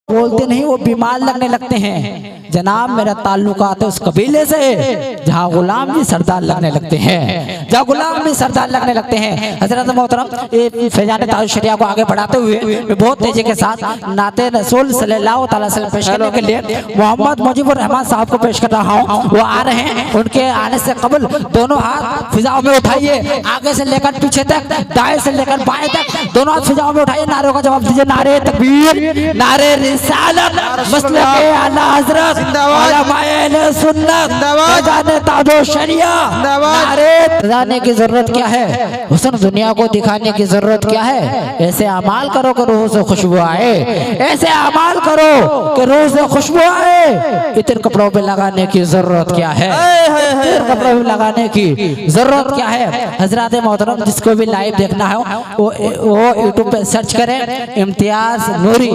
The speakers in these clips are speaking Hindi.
बोलते नहीं, वो बीमार लगने लगते हैं। जनाब मेरा ताल्लुकात है उस कबीले से जहाँ गुलाम भी सरदार लगने लगते हैं, जहाँ गुलाम भी सरदार लगने लगते हैं। हजरत मोहतरम फैजान ताज शरिया को आगे बढ़ाते हुए मैं बहुत तेजी के साथ नाते रसूल सल्लल्लाहु अलैहि वसल्लम पेश करने के लिए मोहम्मद मुजीबुर रहमान साहब को पेश कर रहा हूँ। वो आ रहे हैं, उनके आने से कबल दोनों हाथ फिजाओं में उठाइए, आगे से लेकर पीछे तक, दाएं से लेकर बाएं तक, दोनों हाथ फिजाओं में उठाइए। नारों का जवाब दीजिए, नारे तकबीर, नारे रिसालत, मसलके आला हजरत, उलमाए अहले सुन्नत, फैजान ताजो शरिया। नारे जाने की जरूरत क्या है, हुस्न दुनिया को दिखाने की जरूरत क्या है। ऐसे अमाल करो कि रूह से खुशबू आए, ऐसे अमाल करो कि रूह से खुशबू आए। इतने कपड़ों पे लगाने की जरूरत क्या है, इतने कपड़ों पे लगाने की जरूरत क्या है। हजरत मोहतरम जिसको भी लाइव देखना है वो यूट्यूब पे सर्च करें इम्तियाज नूरी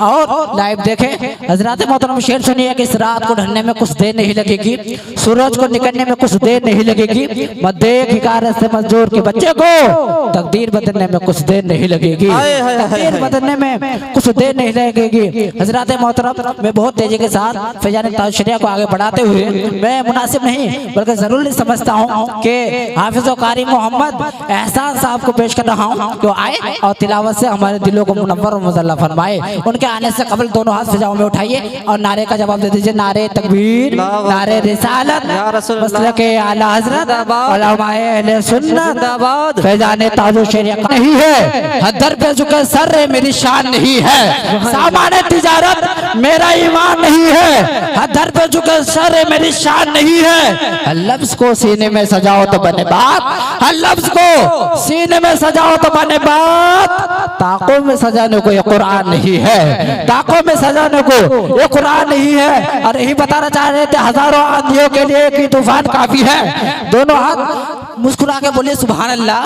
और लाइव देखें। हजरत मोहतरम शेर सुनिए कि इस रात को ढलने में कुछ देर नहीं लगेगी, सूरज को निकलने में कुछ देर नहीं लगेगी, मद्देक हिकारत से मजदूर के बच्चे को तकदीर बदलने में कुछ देर नहीं लगेगी, तकदीर बदलने में कुछ देर नहीं लगेगी। हजरत मोहतरम मैं बहुत तेजी के साथ फैजान ताज शरिया को आगे बढ़ाते हुए मैं मुनासिब नहीं बल्कि जरूरी समझता हूँ कि हाफिज कारी मोहम्मद एहसान साहब को पेश कर रहा हूँ जो आए और तिलावत से हमारे दिलों को मुनव्वर और मुज़ल्ला फरमाए। उनके आने से कबल दोनों हाथ फिजाओं में उठाइए और नारे का जवाब दे दीजिए, नारे तकबीर, नारे रिसालत, मसलके आला हजरत, उलमाए अहले सुन्नत, फैजान ताजो शरिया नहीं है। हदर पे झुके सर मेरी शान नहीं है, सामान्य तिजारत मेरा ईमान नहीं है। हदर पे झुके सर मेरी शान नहीं है। लफ्ज को सीने में सजाओ तो बने बात, हर लफ्ज को सीने में सजाओ तो बने बात। ताकों में सजाने को ये कुरान नहीं है, ताकों में सजाने को ये कुरान नहीं है। और यही बताना चाह रहे थे हजारों आंधियों के लिए कि तूफान काफी है। दोनों हाथ मुस्कुरा के बोलिए सुभान अल्लाह।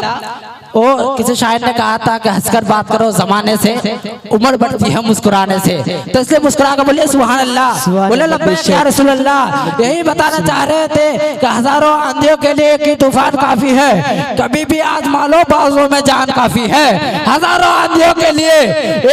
ओ किसी शायर ने कहा था कि हंसकर बात करो जमाने से, उम्र बढ़ती है मुस्कुराने से, तो इसलिए मुस्कुरा कर बोलिए सुभान अल्लाह, बोले लब्बैक या रसूल अल्लाह। यही बताना चाह रहे थे कि हजारों आंधियों के लिए कि तूफान काफी है, कभी भी आजमा लो बाजों में जान काफी है। हजारों आंधियों के लिए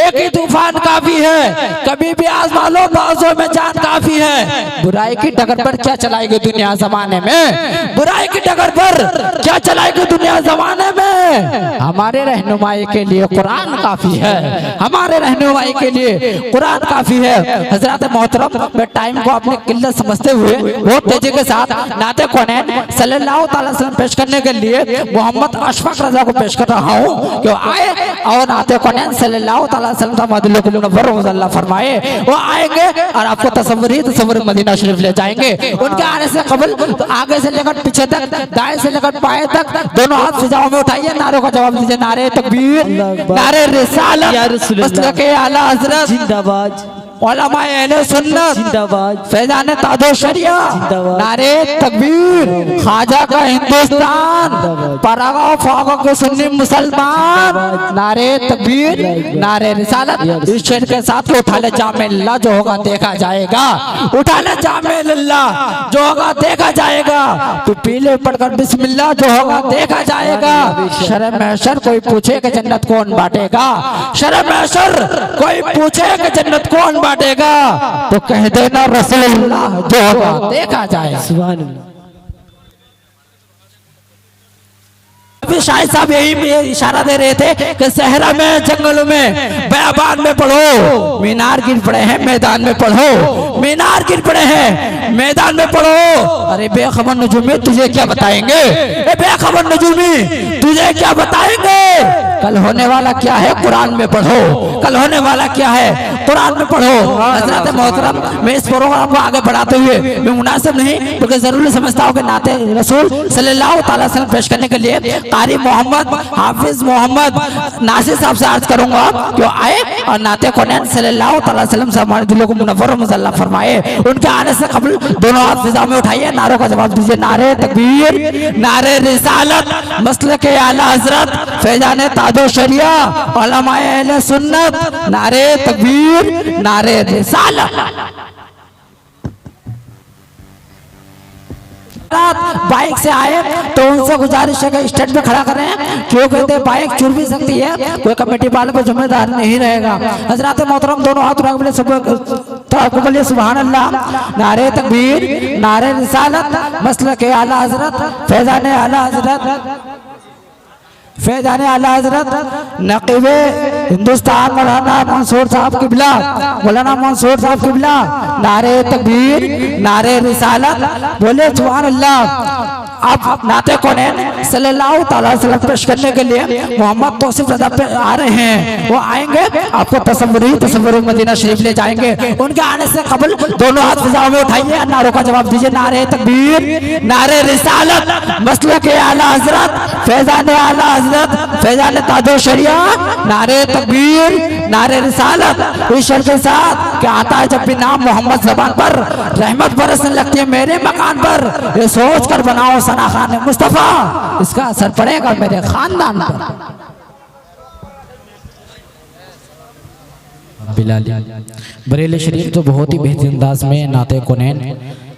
एक ही तूफान काफी है, कभी भी आजमा लो बाजों में जान काफी है। बुराई की डगर पर क्या चलाएगी दुनिया जमाने में, बुराई की डगर पर क्या चलाएगी दुनिया जमाने में। हमारे रहनुमाई के लिए कुरान काफी है, हमारे रहनुमाई के लिए कुरान काफी है। हजरत मोहतरम मैं टाइम को अपनी किल्लत समझते हुए बहुत तेजी के साथ नाते कौनैन सल्लल्लाहु अलैहि वसल्लम पेश करने के लिए मोहम्मद अशफाक रजा को पेश कर रहा हूँ कि आए और नाते कौनैन सल्लल्लाहु अलैहि वसल्लम को मुनव्वर और मुज़ल्ला फरमाए। वो आएंगे और आपको तसव्वुर मदीना शरीफ ले जाएंगे। उनके आने से कबल आगे से लेकर पीछे तक, दाएं से लेकर बाएं तक, दोनों हाथ फिजाओं में उठाइए। नारों का जवाब दीजिए, नारे तकबीर, नारे रिसालत, मसलके आला हजरत जिंदाबाद, उलमाए अहले सुन्नत जिंदाबाद, फैजान ताजो शरिया नारे तकबीर, ख्वाजा का हिंदुस्तान, परागा फागा के सुन्नी मुसलमान, नारे तकबीर, नारे रिसालत। इस शेर के साथ उठा ले जामे अल्लाह जो होगा देखा जाएगा, उठा ले जामे अल्लाह जो होगा देखा जाएगा। तो पीले पढ़कर बिस्मिल्लाह जो होगा देखा जाएगा। शर्म महशर कोई पूछे कि जन्नत कौन बांटेगा, शर्म महशर कोई पूछे कि जन्नत कौन बांटेगा, तो कह देना रसूलुल्लाह जो होगा देखा जाए। सुभान अल्लाह। अभी शाहिद साहब यही इशारा दे रहे थे कि सहरा में, जंगलों में, बयाबान में पढ़ो, मीनार गिर पड़े हैं मैदान में पढ़ो, मीनार गिर पड़े हैं मैदान में पढ़ो। अरे बेखबर नजूमी तुझे क्या बताएंगे, बेखबर नजूमी तुझे क्या बताएंगे। कल होने वाला क्या है कुरान में पढ़ो, कल होने वाला क्या है कुरान में पढ़ो। हजरत मोहतरम मैं इस प्रोग्राम को आगे बढ़ाते हुए मैं मुनासिब नहीं बल्कि जरूरी समझता हूँ कि नाते रसूल सल्लल्लाहु अलैहि वसल्लम पेश करने के लिए कारी मोहम्मद हाफिज मोहम्मद नासिर साहब से अर्ज करूंगा कि आए और नाते कौनैन सल्लल्लाहु अलैहि वसल्लम से हमारे दिलों को मुनव्वर और मुज़ल्ला फरमाए। उनके आने से कबल दोनों हाथ फिजा में उठाइए, नारों का जवाब दीजिए, नारे तकबीर, नारे रिसालत, मसलके आला हजरत, फैजान ताजो शरिया, उलमाए अहले सुन्नत, नारे तकबीर, नारे रिसालत। हजरात बाइक से आए तो उनसे गुजारिश है कि स्टैंड पे खड़ा करें, क्यों कहते हैं बाइक चुर भी सकती है, कोई कमेटी वाले पर जिम्मेदार नहीं रहेगा। हजरात मोहतरम दोनों हाथ उठा के बोलिए सुभान अल्लाह, नारे तकबीर, नारे रिसालत, मसलक आला हजरत, फैजान आला हजरत, फैजान आला हजरत नकीबे हिंदुस्तान मौलाना मंसूर साहब किबला, मौलाना मंसूर साहब किबला, नारे तकबीर, नारे रिसालत, बोले सुभान अल्लाह। अब नाते कौनैन सल्लल्लाहु अलैहि वसल्लम पेश करने के लिए मोहम्मद तौसीफ रज़ा पे आ रहे हैं, वो आएंगे आपको तसव्वुर मदीना शरीफ ले जाएंगे। उनके आने से कबल दोनों हाथ फिजाओं में उठाइए, नारों का जवाब दीजिए, नारे तकबीर, नारे रिसालत, मसलक आला हजरत, फैजान आला हजरत, फैजान ताजो शरिया, नारे तकबीर, नारे रिसालत। इस शर्त के साथ कि आता है जब भी नाम मोहम्मद ज़बान पर रहमत बरसने लगती है मेरे मकान पर, ये सोच कर बनाओ सना खान मुस्तफा, इसका असर पड़ेगा मेरे खानदान पर। बिलाली बरेली शरीफ तो बहुत ही बेहतरीन अंदाज में नाते कौनैन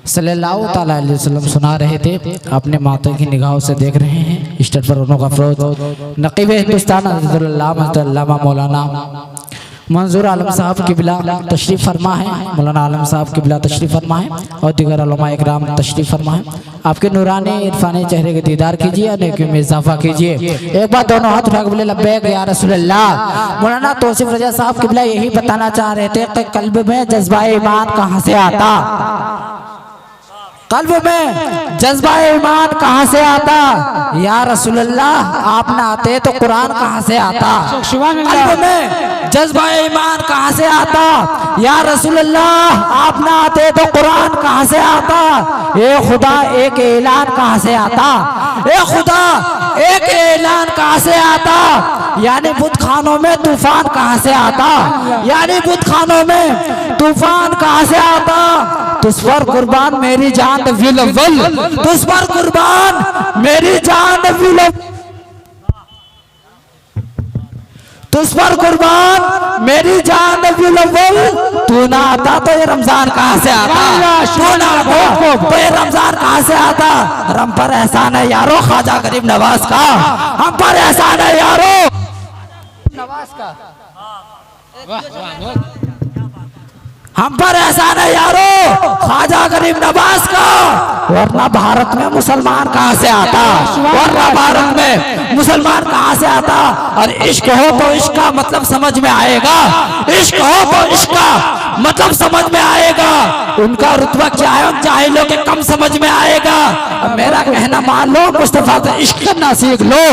सल्लल्लाहु अलैहि वसल्लम सुना रहे थे, अपने माता की निगाहों से देख रहे हैं। स्टेज पर उन्हों का फरोज नकीब हिंदुस्तान अल्लामा मौलाना मंजूर आलम साहब किबला तशरीफ फरमा है, मौलाना आलम साहब किबला तशरीफ फरमा है और दीगर उलमा इकराम तशरीफ फरमा है। आपके नूरानी इरफानी चेहरे के दीदार कीजिए, नेकियों में इजाफा कीजिए। एक बार दोनों हाथ उठा के बोले लब्बैक या रसूल अल्लाह। मौलाना तौसीफ रज़ा साहब किबला यही बताना चाह रहे थे कि कल्ब में जज्बा ईमान कहाँ से आता, कल्ब में जज्बा ईमान कहाँ से आता या रसूल अल्लाह, आप ना आते तो कुरान कहाँ से आता। कल्ब में जज्बा ईमान कहाँ से आता या रसूल अल्लाह, आप ना आते तो कुरान कहाँ से आता। ए खुदा एक ऐलान कहाँ से आता, ए खुदा एक ऐलान कहाँ से आता, यानी बुत खानों में तूफान कहाँ से आता, यानी बुत खानों में तूफान कहाँ से आता। तुझ पर कुर्बान मेरी जान नबील अव्वल, तुझ पर कुर्बान मेरी जान नबील अव्वल, तुझ पर कुर्बान मेरी जान नबील अव्वल। तू ना आता तो ये रमजान कहाँ से आता, तू ना आता तो ये रमजान कहाँ से आता। हम पर एहसान है यारो ख्वाजा गरीब नवाज का, हम पर एहसान है यारो नवाज का, हम पर एहसान है यारो ख्वाजा गरीब नवाज का। वरना भारत में मुसलमान कहाँ से आता, वरना भारत में मुसलमान कहाँ से आता। और इश्क हो तो इश्क का मतलब समझ में आएगा, इश्क हो तो इश्क का मतलब समझ में आएगा। उनका रुतबा क्या है उन जाहिलों के कम समझ में आएगा। अब मेरा कहना मान लो, मुस्तफा से इश्क करना सीख लो,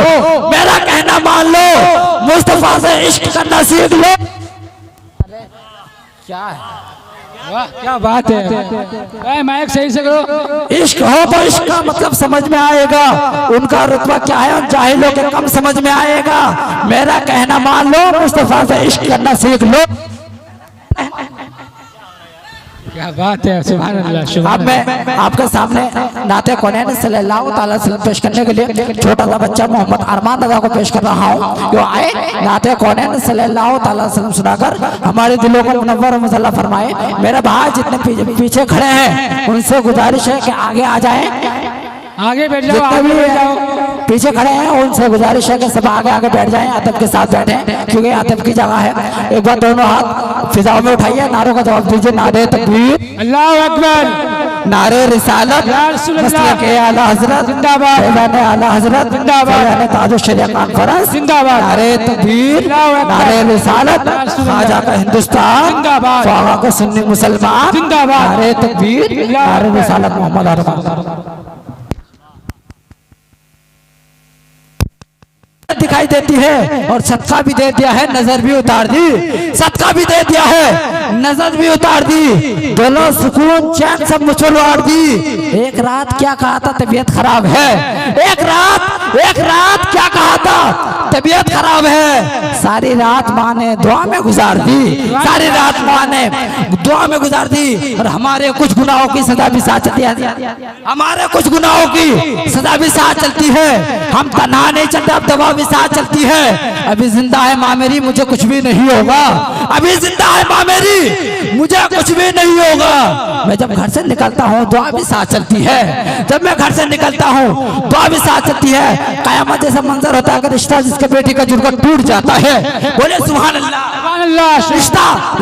मेरा कहना मान लो, मुस्तफा से इश्क करना सीख लो। क्या है, वाह क्या बात है, माइक सही से करो। इश्क हो तो इश्क का मतलब समझ में आएगा, उनका रुतबा क्या है उन जाहिलों के कम समझ में आएगा। मेरा कहना मान लो, मुस्तफा से इश्क करना सीख लो। क्या बात है, सुभान अल्लाह। अब मैं आपके सामने नाते कौनैन सल्लल्लाहु अलैहि वसल्लम पेश करने के लिए छोटा सा बच्चा मोहम्मद अरमान रज़ा को पेश कर रहा हूँ, जो आए नाते कौनैन सल्लल्लाहु अलैहि वसल्लम सुनाकर हमारे दिलों को मुनव्वर मुसल्ला फरमाए। मेरे भाई जितने पीछे खड़े हैं उनसे गुजारिश है कि आगे आ जाए, आगे बैठ जाओ, आगे बैठ जाओ। पीछे खड़े हैं उनसे गुजारिश है कि सब आगे आगे बैठ जाएं, अदब के साथ बैठें, क्योंकि अदब की जगह है। एक बार दोनों हाथ फिजाओं में उठाइए, नारों का जवाब दीजिए, नारे तकबीर, अल्लाहु अकबर, नारे रिसालत, मसलक आला हजरत जिंदाबाद, फैजान आला हजरत जिंदाबाद, फैजान ताजो शरिया कॉन्फ्रेंस जिंदाबाद, नारे तकबीर, नारे रिसालत, ख्वाजा का हिंदुस्तान जिंदाबाद, ख्वाजा का सुन्नी मुसलमान जिंदाबाद, नारे तकबीर, नारे रिसालत मोहम्मद अरमान। दिखाई देती है और सदका भी दे दिया है, नजर भी उतार दी, सदका भी दे दिया है, नजर भी उतार दी, दोनों सुकून चैन सब मुझे दी। एक रात क्या कहा था, तबीयत खराब है, एक रात क्या कहा था, तबीयत खराब है। सारी रात माँ ने दुआ में गुजार दी, सारी रात माँ ने दुआ में गुजार दी। और हमारे कुछ गुनाहों की सजा भी साथ चलती है, हमारे कुछ गुनाहों की सजा भी साथ चलती है। हम तन्हा नहीं चलते, अब दवा भी साथ चलती है। अभी जिंदा है माँ मेरी, मुझे कुछ भी नहीं होगा, अभी जिंदा है माँ मेरी, मुझे कुछ भी नहीं होगा। मैं जब घर से निकलता हूँ दुआ भी साथ चलती है, जब मैं घर से निकलता हूँ दुआ भी साथ चलती है। कयामत जैसा मंजर होता है कि रिश्ता जिसके बेटी का जुड़कर टूट जाता है, बोले सुभान अल्लाह।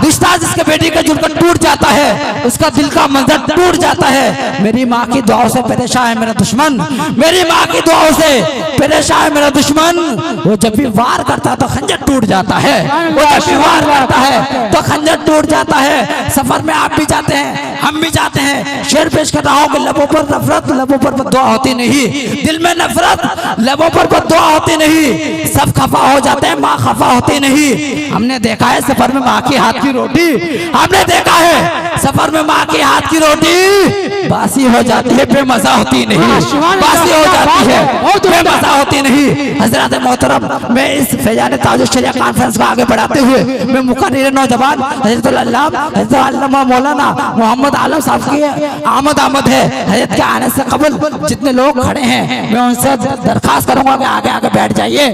रिश्ता जिसके बेटी का जुड़कर टूट जाता है, उसका दिल का मंजर टूट जाता है। मेरी माँ की दुआओं से परेशान है मेरा दुश्मन, मेरी माँ की दुआओं से परेशान है मेरा दुश्मन। वो जब भी वार करता है तो खंजर टूट जाता है, वो जब भी वार करता है तो खंजर टूट जाता है। सफर में आप भी जाते हैं, हम भी जाते हैं। शेर पेश कर रहा हूँ कि लबों पर नफरत, लबों पर बद्दुआ होती नहीं, दिल में नफरत, लबों पर बद्दुआ होती नहीं। सब खफा हो जाते हैं, माँ खफा होती नहीं। हमने देखा है सफर में माँ की हाथ की रोटी, हमने देखा है सफर में माँ की हाथ की रोटी बासी हो जाती है, बेमजा होती नहीं, बासी हो जाती है, बेमजा होती नहीं। हजरत मोहतरम, मैं इस फैजान ताजुश शरिया कॉन्फ्रेंस को आगे बढ़ाते हुए मैं मुकर्रिर नौजवान हजरत अल्लामा मौलाना मोहम्मद आलम साहब की आमद है। हजरत के आने से कबल जितने लोग खड़े हैं मैं उनसे दरखास्त करूंगा कि आगे आगे बैठ जाइए,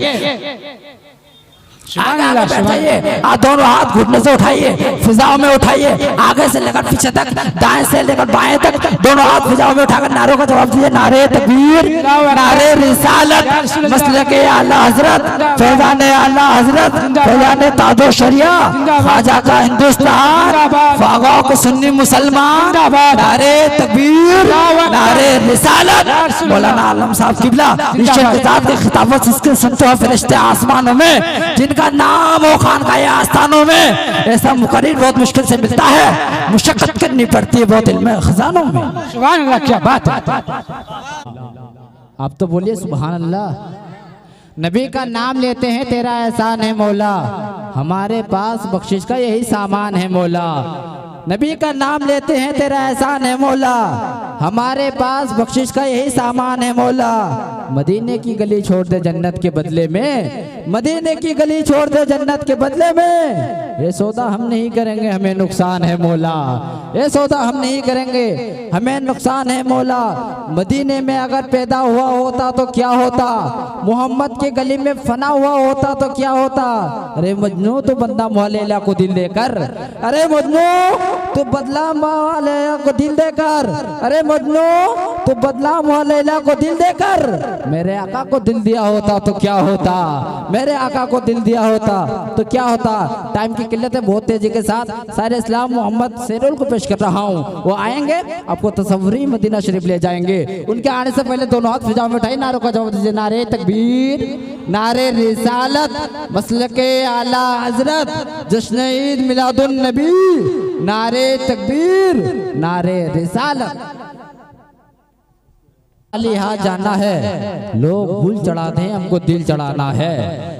आगे आगे बैठ जाइए। दोनों हाथ घुटने से उठाइए, फिजाओं में उठाइए, आगे से लेकर पीछे तक, दाएं से लेकर बाएं तक, दोनों हाथ फिजाओं में उठाकर नारों का जवाब दीजिए। नारे तकबीर, नारे रिसालत, मसलके आला हजरत, फैजाने आला हजरत, फैजाने ताजो शरिया, ख्वाजा का हिंदुस्तान, फागाओं को सुन्नी मुसलमान। नारे तकबीर, नारे रिसालत। मौलाना आलम साहब किबला ईश्वर के साथ की खिताबत जिसके सुनते हो फरिश्ते आसमानों में, जिनका नाम हो खानकाह आस्थानों में, ऐसा मुकर्रिर बहुत मुश्किल से मिलता है, मुशक्कत करनी पड़ती है बहुत इल्म खजानों में। सुभान अल्लाह, क्या बात है। आप तो बोलिए सुभान अल्लाह। नबी का नाम लेते हैं तेरा एहसान है मौला, हमारे पास बख्शिश का यही सामान है मौला। नबी का नाम लेते हैं तेरा एहसान है मौला, हमारे पास बख्शिश का यही सामान है मौला। मदीने की गली छोड़ दे जन्नत के बदले में, मदीने की गली छोड़ दे जन्नत के बदले में, ये सौदा हम नहीं करेंगे हमें नुकसान है मौला, ये सौदा हम नहीं करेंगे हमें नुकसान है मौला। मदीने में अगर पैदा हुआ होता तो क्या होता, मोहम्मद की गली में फना हुआ होता तो क्या होता। अरे मजनू तो बंदा मोहल्ला को दिल देकर, अरे मजनू तो बदला मोहल्ला को दिल देकर, अरे मजनू तो बदला मोहल्ला को दिल देकर, मेरे आका को दिल दिया होता तो क्या होता, मेरे आका को दिल दिया होता तो क्या होता। टाइम की किल्लत है, बहुत तेजी के साथ सारे इस्लाम मोहम्मद सेरुल को पेश कर रहा हूँ। वो आएंगे आपको तसव्वुरी मदीना शरीफ ले जाएंगे। उनके आने से पहले दोनों हाथ फिजाओं में उठाइए, नारों का जवाब दीजिए। नारे तकबीर, नारे रिसालत, मसलके आला हजरत, जश्न ईद मिलादुन नबी। नारे तकबीर, नारे रिसालत। खाली हाथ जाना है, लोग भूल चढ़ाते हैं, हमको दिल चढ़ाना है।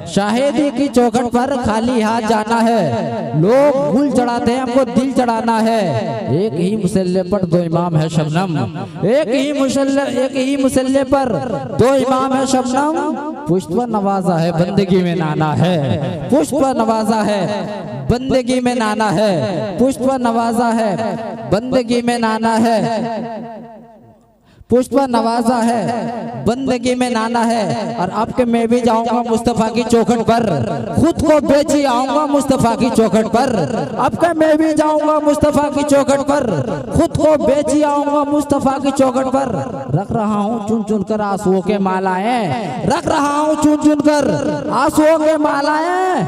शाहिदी की चौखट पर खाली हाथ जाना है, लोग भूल चढ़ाते हैं, हमको दिल चढ़ाना है। एक ही मुसल्ले पर दो इमाम है शबनम, एक ही मुसल्ले पर दो इमाम है शबनम। पुष्प पर नवाजा है, बंदगी में नाना है, पुष्प पर नवाजा है, बंदगी में नाना है, पुष्प पर नवाजा है, बंदगी में नाना है, पुष्प नवाजा है, बंदगी में नाना है। और अब के मैं भी जाऊंगा मुस्तफा की चौखट पर, खुद को बेची आऊंगा मुस्तफा की चौखट पर। अब के मैं भी जाऊंगा मुस्तफा की चौखट पर, खुद को बेची आऊंगा मुस्तफा की चौखट पर। रख रहा हूँ चुन चुन कर आंसुओं के मालाएं, रख रहा हूँ चुन चुन कर आंसुओं के मालाएं,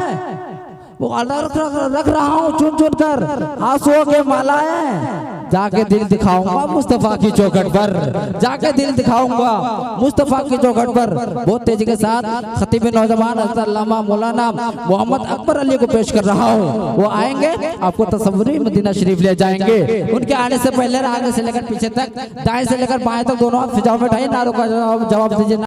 वो रख रहा हूँ चुन चुन कर आंसुओं के मालाएं। जाके दिल दिखाऊंगा मुस्तफा की चौखट पर, जाके दिल दिखाऊंगा मुस्तफा की चौखट पर। बहुत तेजी के साथ खतीब नौजवान हज़रत अल्लामा मौलाना मोहम्मद अकबर अली को पेश कर रहा हूँ। वो आएंगे आपको तसव्वुरी मदीना शरीफ ले जाएंगे। उनके आने से पहले आगे से लेकर पीछे तक, दाएं से लेकर बाएं तक दोनों हाथ फिजाओं में उठाइए, नारों का जवाब दीजिए।